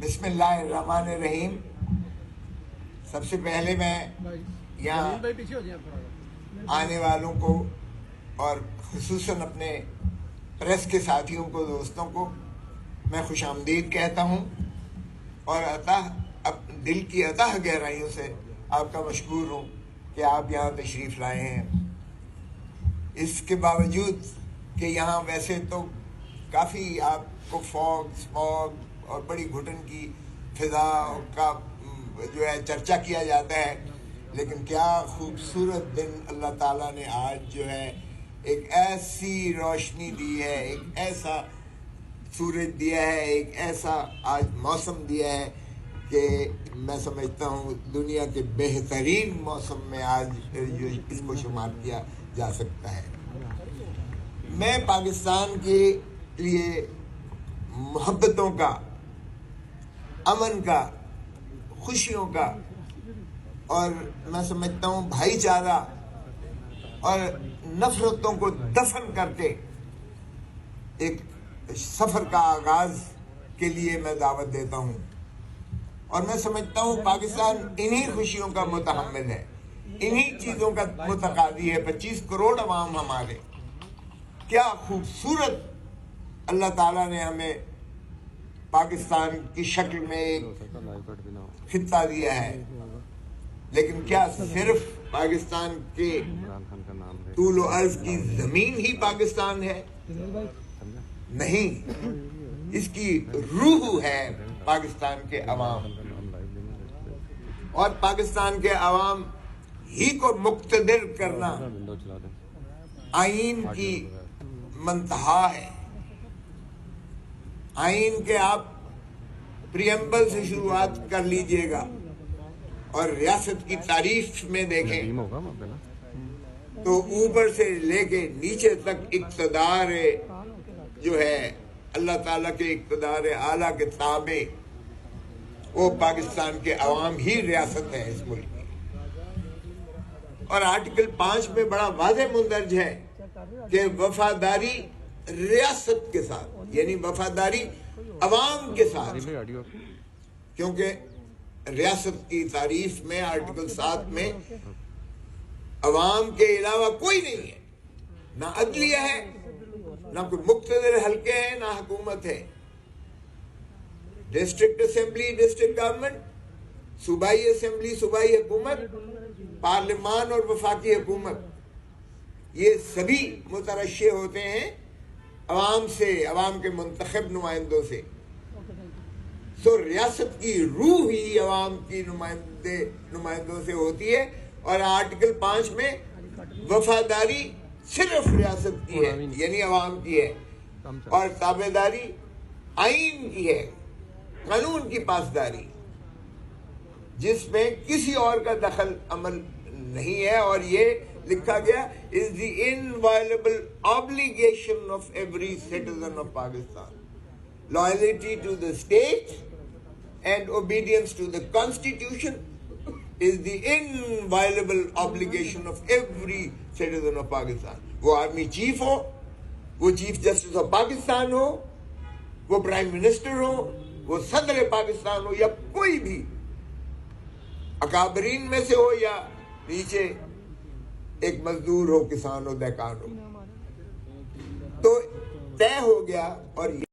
بسم اللہ الرحمن الرحیم. سب سے پہلے میں یہاں آنے والوں کو اور خصوصاً اپنے پریس کے ساتھیوں کو، دوستوں کو میں خوش آمدید کہتا ہوں اور دل کی عطا گہرائیوں سے آپ کا مشکور ہوں کہ آپ یہاں تشریف لائے ہیں. اس کے باوجود کہ یہاں ویسے تو کافی آپ کو فوگ، اسموگ اور بڑی گھٹن کی فضا کا جو ہے چرچا کیا جاتا ہے، لیکن کیا خوبصورت دن اللہ تعالیٰ نے آج جو ہے ایک ایسی روشنی دی ہے، ایک ایسا سورج دیا ہے، ایک ایسا آج موسم دیا ہے کہ میں سمجھتا ہوں دنیا کے بہترین موسم میں آج اس کو شمار کیا جا سکتا ہے. میں پاکستان کے لیے محبتوں کا، امن کا، خوشیوں کا اور میں سمجھتا ہوں بھائی چارہ اور نفرتوں کو دفن کر کے ایک سفر کا آغاز کے لیے میں دعوت دیتا ہوں. اور میں سمجھتا ہوں پاکستان انہی خوشیوں کا متحمل ہے، انہی چیزوں کا متقاضی ہے. 25 کروڑ عوام ہمارے، کیا خوبصورت اللہ تعالیٰ نے ہمیں پاکستان کی شکل میں ایک خطہ دیا ہے. لیکن کیا صرف پاکستان کے طول و عرض کی زمین ہی پاکستان ہے؟ نہیں، اس کی روح ہے پاکستان کے عوام، اور پاکستان کے عوام ہی کو مقتدر کرنا آئین کی منتہا ہے. آئین کے آپ پریمبل سے شروعات کر لیجئے گا اور ریاست کی تعریف میں دیکھیں تو اوپر سے لے کے نیچے تک اقتدار جو ہے اللہ تعالیٰ کے اقتدار اعلیٰ کے تابع وہ پاکستان کے عوام ہی ریاست ہے اس ملک کی. اور آرٹیکل 5 میں بڑا واضح مندرج ہے کہ وفاداری ریاست کے ساتھ، یعنی وفاداری عوام کے ساتھ، کیونکہ ریاست کی تعریف میں آرٹیکل 7 میں عوام کے علاوہ کوئی نہیں ہے، نہ عدلیہ ہے، نہ کوئی مقتدر حلقے ہیں، نہ حکومت ہے. ڈسٹرکٹ اسمبلی ڈسٹرکٹ گورنمنٹ، صوبائی اسمبلی صوبائی حکومت، پارلیمان اور وفاقی حکومت، یہ سبھی مترشح ہوتے ہیں عوام سے، عوام کے منتخب نمائندوں سے. سو ریاست کی روح ہی عوام کی نمائندوں سے ہوتی ہے. اور آرٹیکل 5 میں وفاداری صرف ریاست کی ہے، یعنی عوام کی ہے، اور تابعداری آئین کی ہے، قانون کی پاسداری، جس میں کسی اور کا دخل عمل نہیں ہے. اور یہ لکھا گیا is the inviolable obligation of every citizen of Pakistan. Loyalty to the state and obedience to the constitution is the inviolable obligation of every citizen of Pakistan. وہ آرمی چیف ہو، وہ چیف جسٹس آف پاکستان ہو، وہ prime minister ہو، وہ صدر پاکستان ہو، یا کوئی بھی اکابرین میں سے ہو یا نیچے ایک مزدور ہو، کسان ہو، دہقان ہو، تو طے ہو گیا. اور